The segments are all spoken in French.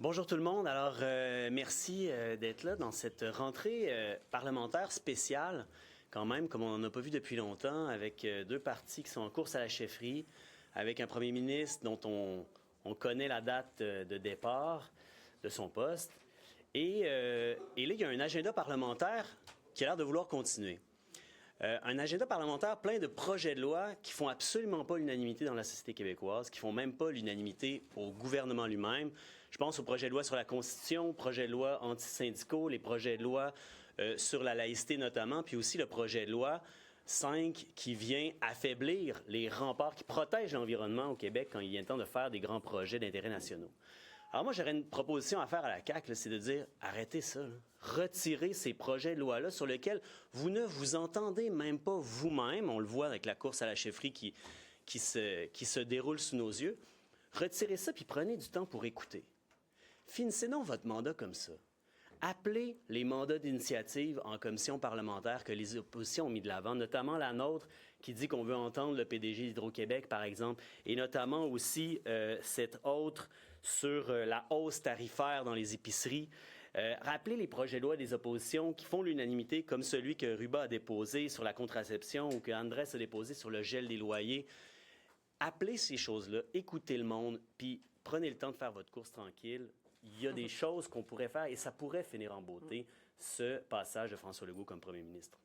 Bonjour tout le monde. Alors, merci d'être là dans cette rentrée parlementaire spéciale, quand même, comme on n'en a pas vu depuis longtemps, avec deux partis qui sont en course à la chefferie, avec un premier ministre dont on connaît la date de départ de son poste. Et là, il y a un agenda parlementaire qui a l'air de vouloir continuer. Un agenda parlementaire plein de projets de loi qui font absolument pas l'unanimité dans la société québécoise, qui font même pas l'unanimité au gouvernement lui-même. Je pense aux projets de loi sur la Constitution, aux projets de loi antisyndicaux, les projets de loi sur la laïcité notamment, puis aussi le projet de loi 5 qui vient affaiblir les remparts qui protègent l'environnement au Québec quand il vient le temps de faire des grands projets d'intérêt nationaux. Alors moi, j'aurais une proposition à faire à la CAQ, c'est de dire, arrêtez ça, là. Retirez ces projets de loi-là sur lesquels vous ne vous entendez même pas vous-même. On le voit avec la course à la chefferie qui se déroule sous nos yeux. Retirez ça, puis prenez du temps pour écouter. Finissez donc votre mandat comme ça. Appelez les mandats d'initiative en commission parlementaire que les oppositions ont mis de l'avant, notamment la nôtre qui dit qu'on veut entendre le PDG d'Hydro-Québec, par exemple, et notamment aussi cette autre sur la hausse tarifaire dans les épiceries. Rappelez les projets de loi des oppositions qui font l'unanimité, comme celui que Ruba a déposé sur la contraception ou que Andrés a déposé sur le gel des loyers. Appelez ces choses-là, écoutez le monde, puis prenez le temps de faire votre course tranquille. Il y a des choses qu'on pourrait faire et ça pourrait finir en beauté, ce passage de François Legault comme premier ministre.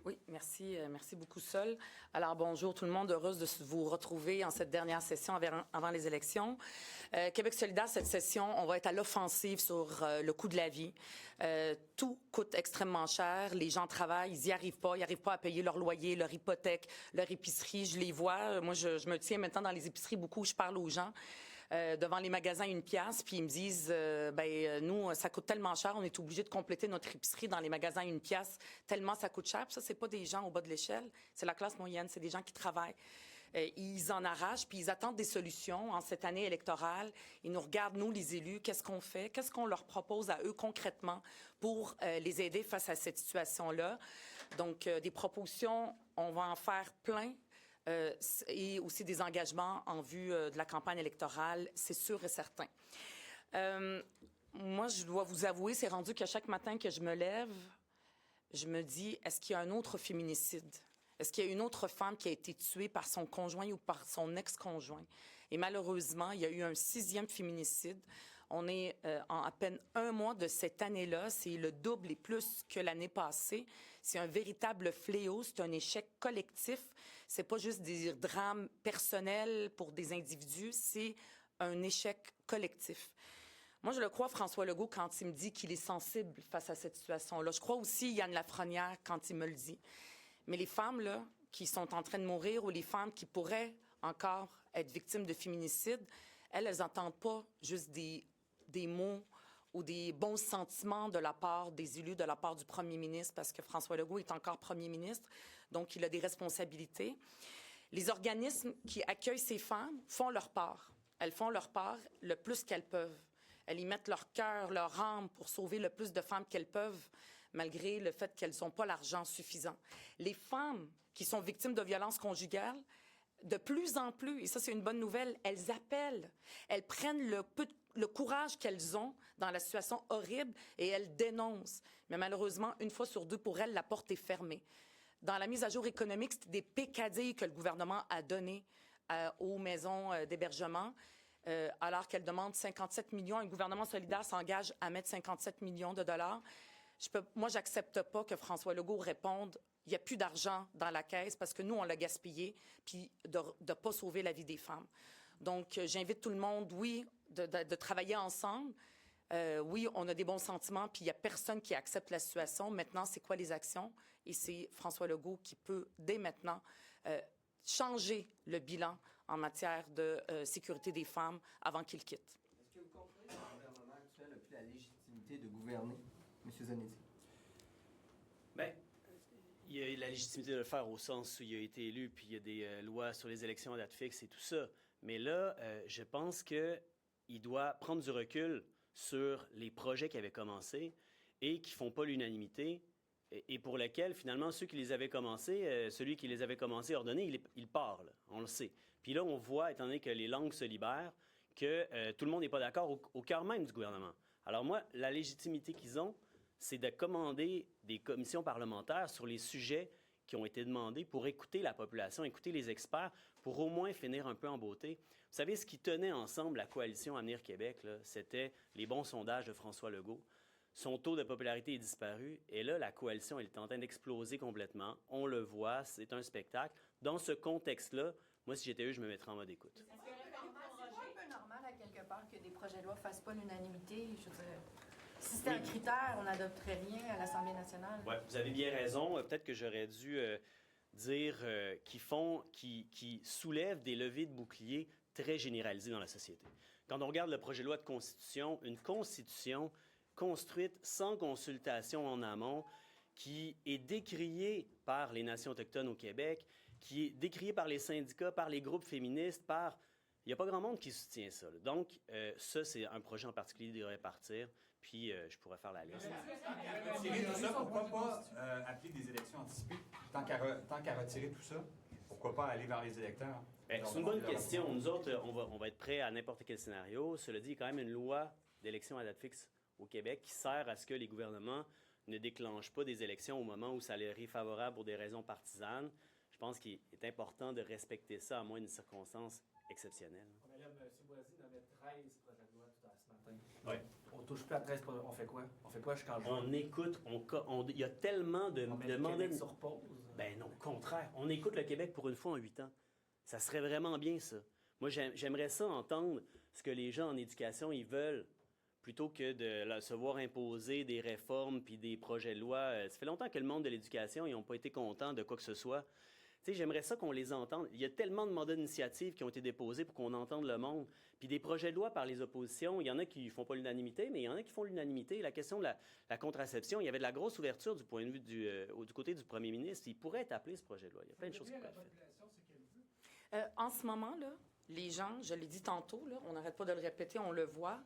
Oui, merci. Merci beaucoup, Sol. Alors, bonjour tout le monde. Heureuse de vous retrouver en cette dernière session avant les élections. Québec solidaire, cette session, on va être à l'offensive sur le coût de la vie. Tout coûte extrêmement cher. Les gens travaillent, ils n'y arrivent pas. Ils n'arrivent pas à payer leur loyer, leur hypothèque, leur épicerie. Je les vois. Moi, je me tiens maintenant dans les épiceries beaucoup. Je parle aux gens. Devant les magasins une pièce, puis ils me disent nous, ça coûte tellement cher, on est obligé de compléter notre épicerie dans les magasins une pièce, tellement ça coûte cher. Puis ça, c'est pas des gens au bas de l'échelle, c'est la classe moyenne, c'est des gens qui travaillent. Ils en arrachent, puis ils attendent des solutions en cette année électorale. Ils nous regardent, nous, les élus, qu'est-ce qu'on fait? Qu'est-ce qu'on leur propose à eux concrètement pour les aider face à cette situation-là? Donc, des propositions, on va en faire plein. Et aussi des engagements en vue de la campagne électorale, c'est sûr et certain. Moi, je dois vous avouer, c'est rendu qu'à chaque matin que je me lève, je me dis, est-ce qu'il y a un autre féminicide? Est-ce qu'il y a une autre femme qui a été tuée par son conjoint ou par son ex-conjoint? Et malheureusement, il y a eu un 6e féminicide. On est en à peine un mois de cette année-là. C'est le double et plus que l'année passée. C'est un véritable fléau. C'est un échec collectif. C'est pas juste des drames personnels pour des individus. C'est un échec collectif. Moi, je le crois, François Legault, quand il me dit qu'il est sensible face à cette situation-là. Je crois aussi Yann Lafrenière quand il me le dit. Mais les femmes, là, qui sont en train de mourir ou les femmes qui pourraient encore être victimes de féminicide, elles n'entendent pas juste des mots ou des bons sentiments de la part des élus, de la part du premier ministre, parce que François Legault est encore premier ministre, donc il a des responsabilités. Les organismes qui accueillent ces femmes font leur part. Elles font leur part le plus qu'elles peuvent. Elles y mettent leur cœur, leur âme pour sauver le plus de femmes qu'elles peuvent, malgré le fait qu'elles n'ont pas l'argent suffisant. Les femmes qui sont victimes de violences conjugales, de plus en plus, et ça c'est une bonne nouvelle, elles appellent, elles prennent le courage qu'elles ont dans la situation horrible et elles dénoncent. Mais malheureusement, une fois sur deux, pour elles, la porte est fermée. Dans la mise à jour économique, c'était des pécadilles que le gouvernement a données aux maisons d'hébergement, alors qu'elles demandent 57 millions. Un gouvernement solidaire s'engage à mettre 57 millions de dollars. Moi, j'accepte pas que François Legault réponde il n'y a plus d'argent dans la caisse parce que nous, on l'a gaspillé, puis de ne pas sauver la vie des femmes. Donc, j'invite tout le monde, oui, de travailler ensemble. Oui, on a des bons sentiments, puis il n'y a personne qui accepte la situation. Maintenant, c'est quoi les actions? Et c'est François Legault qui peut, dès maintenant, changer le bilan en matière de sécurité des femmes avant qu'il quitte. Est-ce que vous comprenez que le gouvernement actuel n'a plus la légitimité de gouverner, M. Zanetti? Bien, il a la légitimité de le faire au sens où il a été élu, puis il y a des lois sur les élections à date fixe et tout ça. Mais là, je pense qu'il doit prendre du recul sur les projets qui avaient commencé et qui ne font pas l'unanimité et pour lesquels, finalement, ceux qui les avaient commencés, celui qui les avait commencés ordonnés, il part, là, on le sait. Puis là, on voit, étant donné que les langues se libèrent, que tout le monde n'est pas d'accord au cœur même du gouvernement. Alors moi, la légitimité qu'ils ont, c'est de commander des commissions parlementaires sur les sujets qui ont été demandés pour écouter la population, écouter les experts, pour au moins finir un peu en beauté. Vous savez, ce qui tenait ensemble la coalition Avenir Québec, c'était les bons sondages de François Legault. Son taux de popularité est disparu et là, la coalition elle est en train d'exploser complètement. On le voit, c'est un spectacle. Dans ce contexte-là, moi, si j'étais eux, je me mettrais en mode écoute. C'est un peu normal, à quelque part, que des projets de loi ne fassent pas l'unanimité. Je veux dire, si c'était un critère, on n'adopterait rien à l'Assemblée nationale. Oui, vous avez bien raison. Peut-être que j'aurais dû dire qu'ils soulèvent des levées de boucliers très généralisées dans la société. Quand on regarde le projet de loi de constitution, une constitution construite sans consultation en amont, qui est décriée par les nations autochtones au Québec, qui est décriée par les syndicats, par les groupes féministes, il n'y a pas grand monde qui soutient ça. Là. Donc, ça, c'est un projet en particulier qui devrait partir, puis je pourrais faire la liste. Retirer tout ça, pourquoi pas appeler des élections anticipées? Tant qu'à retirer tout ça, pourquoi pas aller vers les électeurs? C'est une bonne question. Nous autres, on va être prêts à n'importe quel scénario. Cela dit, il y a quand même une loi d'élection à date fixe au Québec qui sert à ce que les gouvernements ne déclenchent pas des élections au moment où ça leur est favorable pour des raisons partisanes. Je pense qu'il est important de respecter ça à moins d'une circonstance exceptionnelle. Madame, M. Boisy en avait 13 projets de loi tout à ce matin. Oui. On touche plus à 13 projets. On fait quoi? On fait quoi jusqu'en juin? On écoute, il y a tellement de mandats... sur pause. Ben non, au contraire. On écoute le Québec pour une fois en 8 ans. Ça serait vraiment bien, ça. Moi, j'aimerais ça entendre ce que les gens en éducation, ils veulent, plutôt que de se voir imposer des réformes puis des projets de loi. Ça fait longtemps que le monde de l'éducation, ils n'ont pas été contents de quoi que ce soit. Tu sais, j'aimerais ça qu'on les entende. Il y a tellement de mandats d'initiative qui ont été déposés pour qu'on entende le monde. Puis des projets de loi par les oppositions, il y en a qui ne font pas l'unanimité, mais il y en a qui font l'unanimité. La question de la contraception, il y avait de la grosse ouverture du point de vue du côté du premier ministre. Il pourrait être appelé, ce projet de loi. Il y a plein de choses qui pourraient être faites. En ce moment, là, les gens, je l'ai dit tantôt, là, on n'arrête pas de le répéter, on le voit,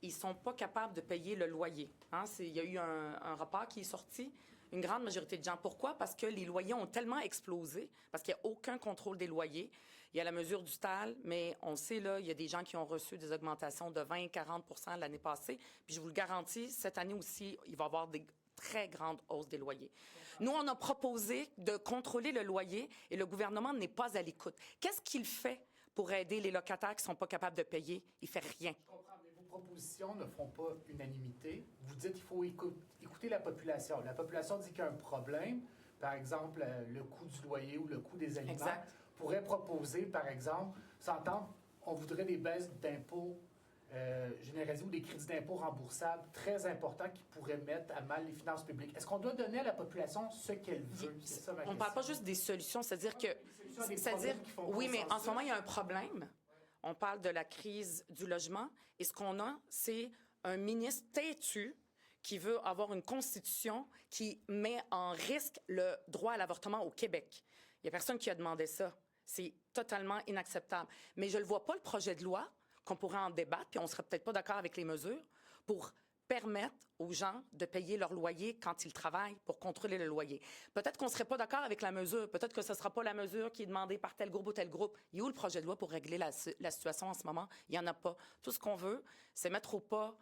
ils ne sont pas capables de payer le loyer. Hein? Il y a eu un rapport qui est sorti. Une grande majorité de gens. Pourquoi? Parce que les loyers ont tellement explosé, parce qu'il n'y a aucun contrôle des loyers. Il y a la mesure du TAL, mais on sait, là, il y a des gens qui ont reçu des augmentations de 20-40 % l'année passée. Puis je vous le garantis, cette année aussi, il va y avoir des très grandes hausses des loyers. Nous, on a proposé de contrôler le loyer et le gouvernement n'est pas à l'écoute. Qu'est-ce qu'il fait pour aider les locataires qui ne sont pas capables de payer? Il ne fait rien. Je comprends, mais vos propositions ne font pas unanimité. Vous dites qu'il faut écouter la population. La population dit qu'il y a un problème, par exemple le coût du loyer ou le coût des aliments. Exact. Pourrait proposer, par exemple, s'entendre, on voudrait des baisses d'impôts généralisées ou des crédits d'impôts remboursables très importants qui pourraient mettre à mal les finances publiques. Est-ce qu'on doit donner à la population ce qu'elle veut? C'est ça ma question. On ne parle pas juste des solutions, c'est-à-dire que... Oui, mais en ce moment, il y a un problème. On parle de la crise du logement et ce qu'on a, c'est un ministre têtu qui veut avoir une constitution qui met en risque le droit à l'avortement au Québec. Il n'y a personne qui a demandé ça. C'est totalement inacceptable. Mais je ne vois pas le projet de loi qu'on pourrait en débattre, puis on ne serait peut-être pas d'accord avec les mesures, pour permettre aux gens de payer leur loyer quand ils travaillent pour contrôler le loyer. Peut-être qu'on ne serait pas d'accord avec la mesure. Peut-être que ce ne sera pas la mesure qui est demandée par tel groupe ou tel groupe. Il y a où le projet de loi pour régler la situation en ce moment? Il n'y en a pas. Tout ce qu'on veut, c'est mettre au pas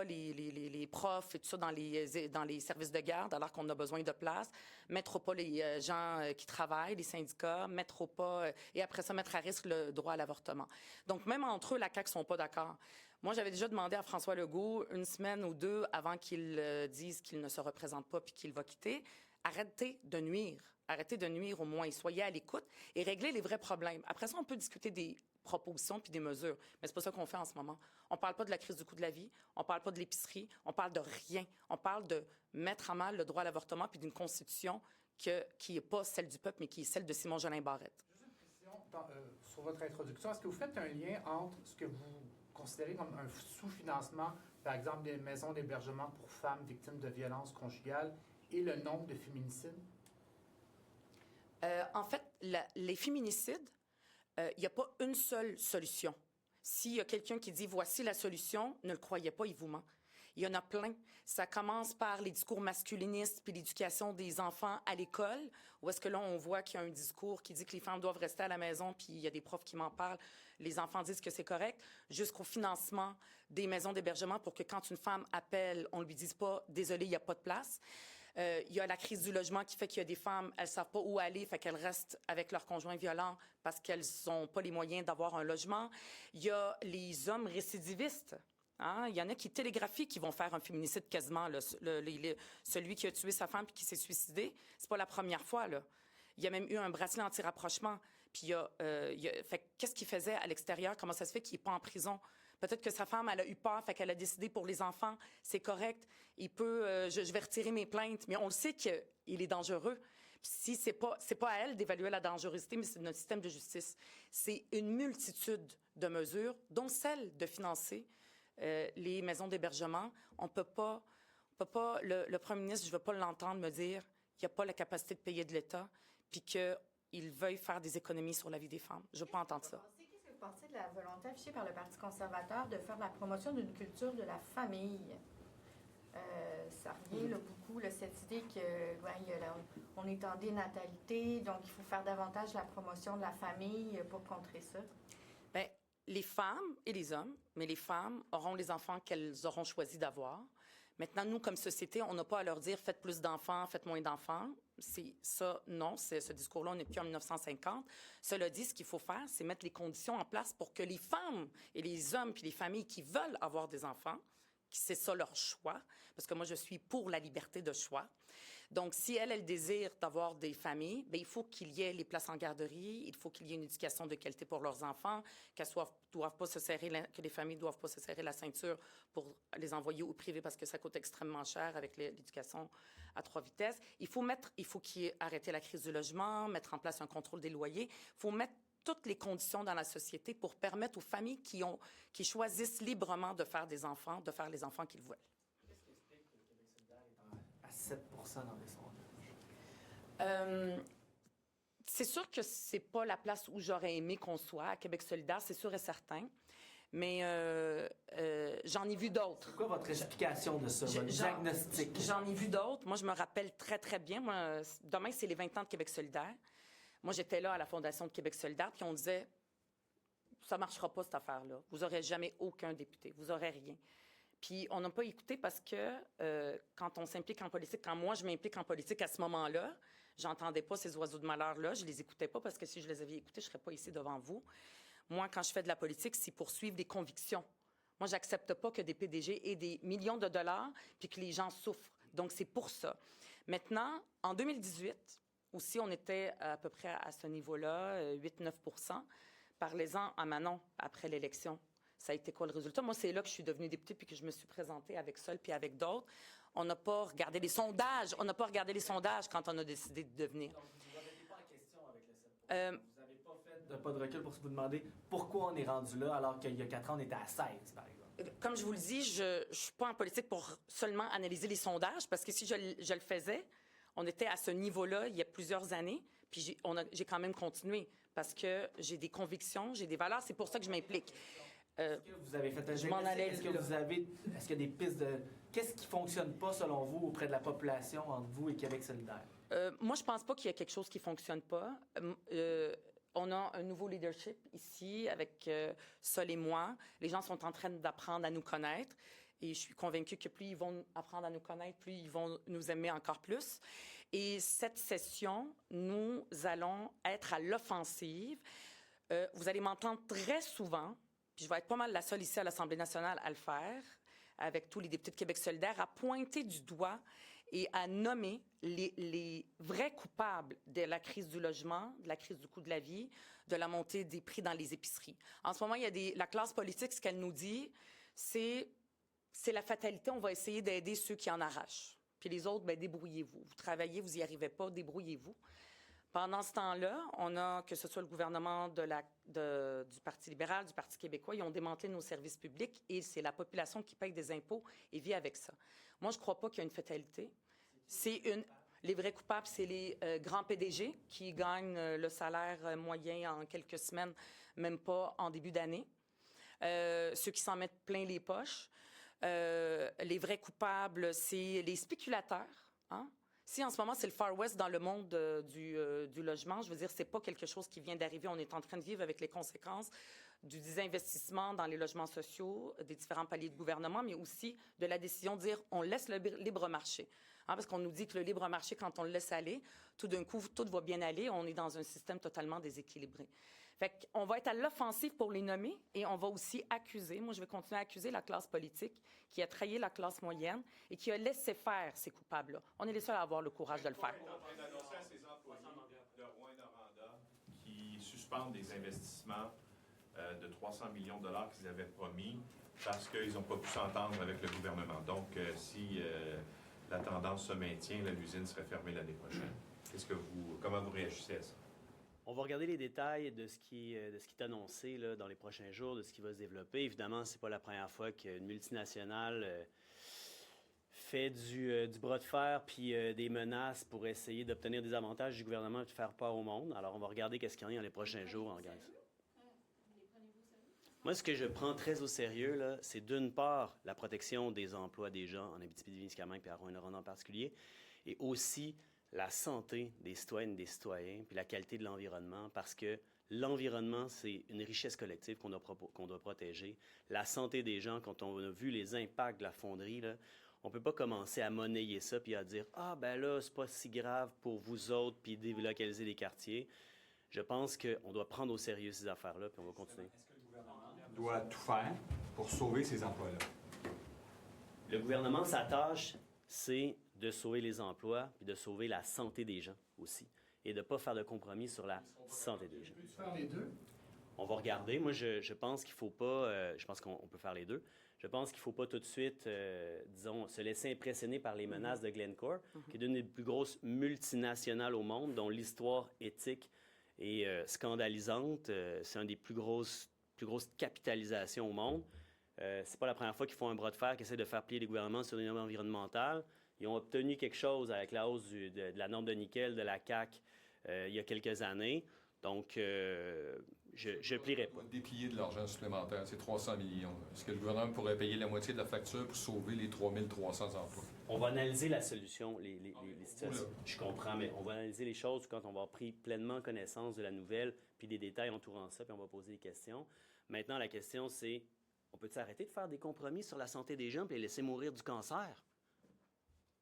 les profs et tout ça dans les services de garde alors qu'on a besoin de place, mettre au pas les gens qui travaillent, les syndicats, mettre au pas et après ça mettre à risque le droit à l'avortement. Donc même entre eux, la CAQ sont pas d'accord. Moi, j'avais déjà demandé à François Legault une semaine ou deux avant qu'il dise qu'il ne se représente pas puis qu'il va quitter, arrêtez de nuire. Arrêtez de nuire au moins. Soyez à l'écoute et réglez les vrais problèmes. Après ça, on peut discuter des propositions puis des mesures. Mais c'est pas ça qu'on fait en ce moment. On parle pas de la crise du coût de la vie, on parle pas de l'épicerie, on parle de rien. On parle de mettre à mal le droit à l'avortement puis d'une constitution qui est pas celle du peuple, mais qui est celle de Simon-Jolin Barrette. Juste une question sur votre introduction. Est-ce que vous faites un lien entre ce que vous considérez comme un sous-financement, par exemple des maisons d'hébergement pour femmes victimes de violences conjugales, et le nombre de féminicides? En fait, les féminicides, il n'y a pas une seule solution. S'il y a quelqu'un qui dit « voici la solution », ne le croyez pas, il vous ment. Il y en a plein. Ça commence par les discours masculinistes puis l'éducation des enfants à l'école, où est-ce que là, on voit qu'il y a un discours qui dit que les femmes doivent rester à la maison, puis il y a des profs qui m'en parlent. Les enfants disent que c'est correct, jusqu'au financement des maisons d'hébergement pour que quand une femme appelle, on ne lui dise pas « désolé, il n'y a pas de place ». Il y a la crise du logement qui fait qu'il y a des femmes, elles ne savent pas où aller, fait qu'elles restent avec leur conjoint violent parce qu'elles n'ont pas les moyens d'avoir un logement. Il y a les hommes récidivistes. Hein? Il y en a qui télégraphient qui vont faire un féminicide quasiment. Là. Celui qui a tué sa femme et qui s'est suicidé, c'est pas la première fois. Là. Il y a même eu un bracelet anti-rapprochement. Puis fait qu'est-ce qu'il faisait à l'extérieur? Comment ça se fait qu'il n'est pas en prison? Peut-être que sa femme, elle a eu peur, fait qu'elle a décidé pour les enfants, c'est correct. Il peut, je vais retirer mes plaintes, mais on le sait qu'il est dangereux. Puis si c'est pas à elle d'évaluer la dangerosité, mais c'est notre système de justice. C'est une multitude de mesures, dont celle de financer les maisons d'hébergement. On peut pas. Le premier ministre, je veux pas l'entendre me dire qu'il n'y a pas la capacité de payer de l'État, puis qu'il veuille faire des économies sur la vie des femmes. Je veux pas entendre ça. Qu'est-ce que vous pensez de la volonté affichée par le Parti conservateur de faire la promotion d'une culture de la famille? Ça revient là, beaucoup, là, cette idée qu'on est en dénatalité, donc il faut faire davantage la promotion de la famille pour contrer ça. Bien, les femmes et les hommes, mais les femmes auront les enfants qu'elles auront choisi d'avoir. Maintenant, nous, comme société, on n'a pas à leur dire « faites plus d'enfants, faites moins d'enfants ». C'est ça, non, ce discours-là, on n'est plus en 1950. Cela dit, ce qu'il faut faire, c'est mettre les conditions en place pour que les femmes et les hommes puis les familles qui veulent avoir des enfants, c'est ça leur choix, parce que moi, je suis pour la liberté de choix. Donc, si elles désirent d'avoir des familles, bien, il faut qu'il y ait les places en garderie, il faut qu'il y ait une éducation de qualité pour leurs enfants, que les familles ne doivent pas se serrer la ceinture pour les envoyer au privé parce que ça coûte extrêmement cher avec l'éducation à 3 vitesses. Il faut qu'il y ait arrêté la crise du logement, mettre en place un contrôle des loyers. Il faut mettre toutes les conditions dans la société pour permettre aux familles qui choisissent librement de faire des enfants, de faire les enfants qu'ils veulent. Qu'est-ce qui explique que le Québec solidaire est à 7% dans les sondages? C'est sûr que c'est pas la place où j'aurais aimé qu'on soit, à Québec solidaire, c'est sûr et certain. Mais j'en ai vu d'autres. C'est quoi votre explication de ça, votre diagnostic? J'en ai vu d'autres. Moi, je me rappelle très, très bien. Moi, demain, c'est les 20 ans de Québec solidaire. Moi, j'étais là à la Fondation de Québec solidaire, puis on disait, ça ne marchera pas, cette affaire-là. Vous n'aurez jamais aucun député. Vous n'aurez rien. Puis on n'a pas écouté parce que quand on s'implique en politique, quand moi, je m'implique en politique à ce moment-là, j'entendais pas ces oiseaux de malheur-là. Je les écoutais pas parce que si je les avais écoutés, je serais pas ici devant vous. Moi, quand je fais de la politique, c'est pour suivre des convictions. Moi, j'accepte pas que des PDG aient des millions de dollars puis que les gens souffrent. Donc, c'est pour ça. Maintenant, en 2018, aussi, on était à peu près à ce niveau-là, 8-9 %. Parlez-en à Manon après l'élection. Ça a été quoi le résultat? Moi, c'est là que je suis devenue députée puis que je me suis présentée avec Sol puis avec d'autres. On n'a pas regardé les sondages. On n'a pas regardé les sondages quand on a décidé de devenir. Donc, vous ne remettez pas en question avec le 7 Vous n'avez pas fait de pas de recul pour vous demander pourquoi on est rendu là alors qu'il y a 4 ans, on était à 16, par exemple. Comme je vous le dis, je ne suis pas en politique pour seulement analyser les sondages parce que si je le faisais, on était à ce niveau-là il y a plusieurs années, puis j'ai quand même continué parce que j'ai des convictions, j'ai des valeurs. C'est pour ça que je m'implique. Est-ce que vous avez fait un diagnostic? Est-ce qu'il y a des pistes de... Qu'est-ce qui ne fonctionne pas, selon vous, auprès de la population entre vous et Québec solidaire? Moi, je ne pense pas qu'il y a quelque chose qui ne fonctionne pas. On a un nouveau leadership ici avec Sol et moi. Les gens sont en train d'apprendre à nous connaître. Et je suis convaincue que plus ils vont apprendre à nous connaître, plus ils vont nous aimer encore plus. Et cette session, nous allons être à l'offensive. Vous allez m'entendre très souvent, puis je vais être pas mal la seule ici à l'Assemblée nationale à le faire, avec tous les députés de Québec solidaire, à pointer du doigt et à nommer les vrais coupables de la crise du logement, de la crise du coût de la vie, de la montée des prix dans les épiceries. En ce moment, il y a la classe politique, ce qu'elle nous dit, c'est la fatalité, on va essayer d'aider ceux qui en arrachent. Puis les autres, bien, débrouillez-vous. Vous travaillez, vous n'y arrivez pas, débrouillez-vous. Pendant ce temps-là, on a, que ce soit le gouvernement du Parti libéral, du Parti québécois, ils ont démantelé nos services publics et c'est la population qui paye des impôts et vit avec ça. Moi, je ne crois pas qu'il y a une fatalité. Les vrais coupables, c'est les grands PDG qui gagnent le salaire moyen en quelques semaines, même pas en début d'année. Ceux qui s'en mettent plein les poches. les vrais coupables, c'est les spéculateurs. Hein? Si en ce moment, c'est le Far West dans le monde du logement, je veux dire, c'est pas quelque chose qui vient d'arriver. On est en train de vivre avec les conséquences du désinvestissement dans les logements sociaux, des différents paliers de gouvernement, mais aussi de la décision de dire on laisse le libre marché. Hein, parce qu'on nous dit que le libre marché, quand on le laisse aller, tout d'un coup, tout va bien aller. On est dans un système totalement déséquilibré. Fait qu'on va être à l'offensive pour les nommer et on va aussi accuser, moi je vais continuer à accuser la classe politique qui a trahi la classe moyenne et qui a laissé faire ces coupables-là. On est les seuls à avoir le courage de le faire. On est en train d'annoncer à ces employés de Rouyn-Noranda qui suspendent des investissements de 300 millions de dollars qu'ils avaient promis parce qu'ils n'ont pas pu s'entendre avec le gouvernement. Donc, si la tendance se maintient, l'usine serait fermée l'année prochaine. Comment vous réagissez à ça? On va regarder les détails de ce qui est annoncé là, dans les prochains jours, de ce qui va se développer. Évidemment, ce n'est pas la première fois qu'une multinationale fait du bras de fer puis des menaces pour essayer d'obtenir des avantages du gouvernement et de faire peur au monde. Alors, on va regarder qu'est-ce qu'il y en a dans les prochains jours. En regarde. Moi, ce que je prends très au sérieux, là, c'est d'une part la protection des emplois des gens en Abitibi-Témiscamingue et à Rouyn-Noranda en particulier, et aussi la santé des citoyennes et des citoyens, puis la qualité de l'environnement, parce que l'environnement, c'est une richesse collective qu'on doit protéger. La santé des gens, quand on a vu les impacts de la fonderie, là, on ne peut pas commencer à monnayer ça puis à dire « Ah, ben là, c'est pas si grave pour vous autres, puis délocaliser les quartiers. » Je pense qu'on doit prendre au sérieux ces affaires-là, puis on va continuer. Est-ce que le gouvernement doit tout faire pour sauver ces emplois-là? Le gouvernement, sa tâche, c'est de sauver les emplois puis de sauver la santé des gens aussi. Et de ne pas faire de compromis sur la santé des gens. Peux-tu faire les deux? On va regarder. Moi, je pense qu'il ne faut pas... je pense qu'on peut faire les deux. Je pense qu'il ne faut pas tout de suite, disons, se laisser impressionner par les menaces de Glencore, qui est une des plus grosses multinationales au monde, dont l'histoire éthique est scandalisante. C'est une des plus grosses capitalisations au monde. C'est pas la première fois qu'ils font un bras de fer, qu'ils essaient de faire plier les gouvernements sur des normes environnementales. Ils ont obtenu quelque chose avec la hausse de la norme de nickel de la CAQ il y a quelques années. Donc, je ne plierai pas. Déplier de l'argent supplémentaire, c'est 300 millions. Est-ce que le gouvernement pourrait payer la moitié de la facture pour sauver les 3300 emplois? On va analyser la solution, les situations. Je comprends, mais on va analyser les choses quand on va avoir pris pleinement connaissance de la nouvelle, puis des détails entourant ça, puis on va poser des questions. Maintenant, la question, c'est, on peut-tu arrêter de faire des compromis sur la santé des gens et les laisser mourir du cancer?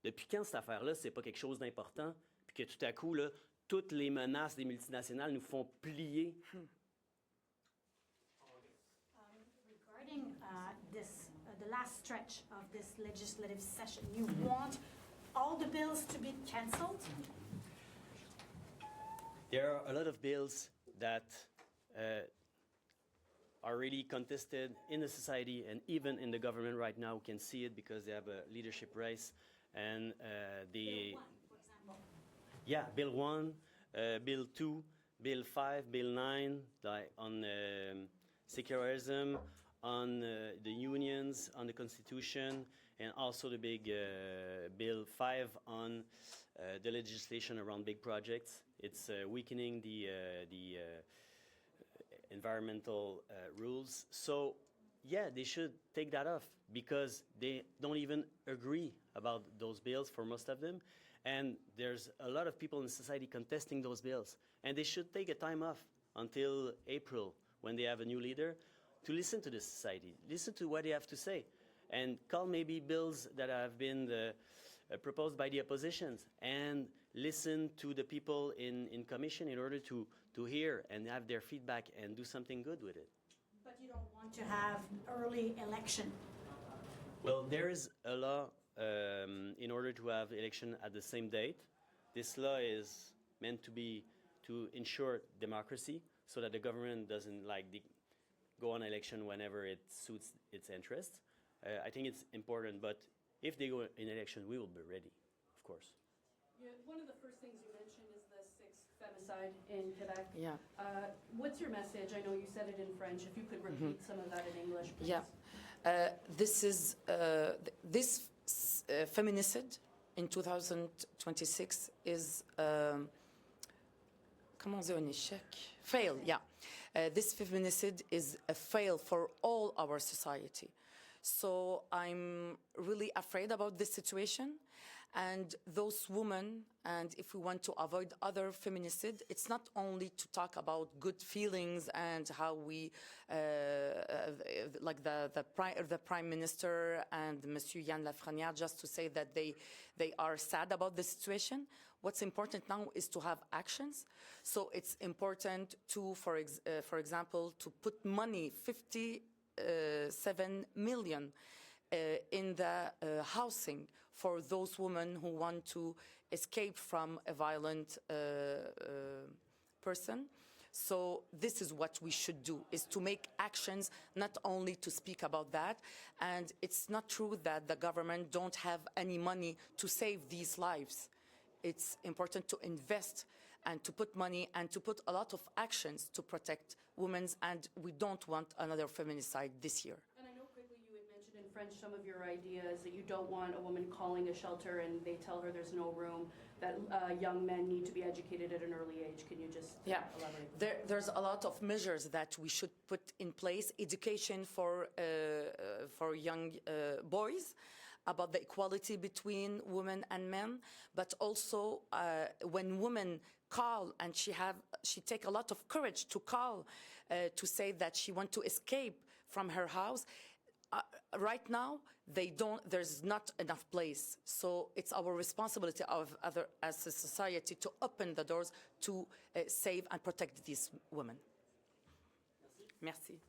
Depuis quand cette affaire-là, c'est pas quelque chose d'important, puis que tout à coup, là, toutes les menaces des multinationales nous font plier? Regarding the last stretch of this legislative session, you want all the bills to be cancelled? There are a lot of bills that are really contested in the society and even in the government right now. We can see it because they have a leadership race. And Bill 1, for example. Yeah, Bill 1, Bill 2, Bill 5, Bill 9, on secularism, on the unions, on the Constitution, and also the big Bill 5 on the legislation around big projects. It's weakening the environmental rules. So, yeah, they should take that off because they don't even agree about those bills for most of them. And there's a lot of people in society contesting those bills. And they should take a time off until April when they have a new leader to listen to the society, listen to what they have to say, and call maybe bills that have been proposed by the oppositions and listen to the people in commission in order to hear and have their feedback and do something good with it. But you don't want to have early election. Well, there is a law in order to have election at the same date. This law is meant to ensure democracy so that the government doesn't go on election whenever it suits its interests. I think it's important, but if they go in election, we will be ready, of course. Yeah, one of the first things you mentioned is the 6th femicide in Quebec. Yeah. What's your message? I know you said it in French. If you could repeat some of that in English, please. Yeah. This feminicide in 2026 is, comment on dit un échec? Fail, yeah. This feminicide is a fail for all our society. So I'm really afraid about this situation. And those women, and if we want to avoid other feminicide, it's not only to talk about good feelings and how we, like the Prime Minister and Monsieur Yann Lafrenière, just to say that they are sad about the situation. What's important now is to have actions. So it's important to, for example, to put money, 57 million, in the housing for those women who want to escape from a violent person. So this is what we should do, is to make actions, not only to speak about that. And it's not true that the government don't have any money to save these lives. It's important to invest and to put money and to put a lot of actions to protect women, and we don't want another feminicide this year. In French, some of your ideas that you don't want a woman calling a shelter and they tell her there's no room, that young men need to be educated at an early age. Can you just elaborate? There's a lot of measures that we should put in place. Education for young boys about the equality between women and men, but also when women call, and she take a lot of courage to call to say that she want to escape from her house. Right now, there's not enough place. So it's our responsibility as a society to open the doors to save and protect these women. Merci.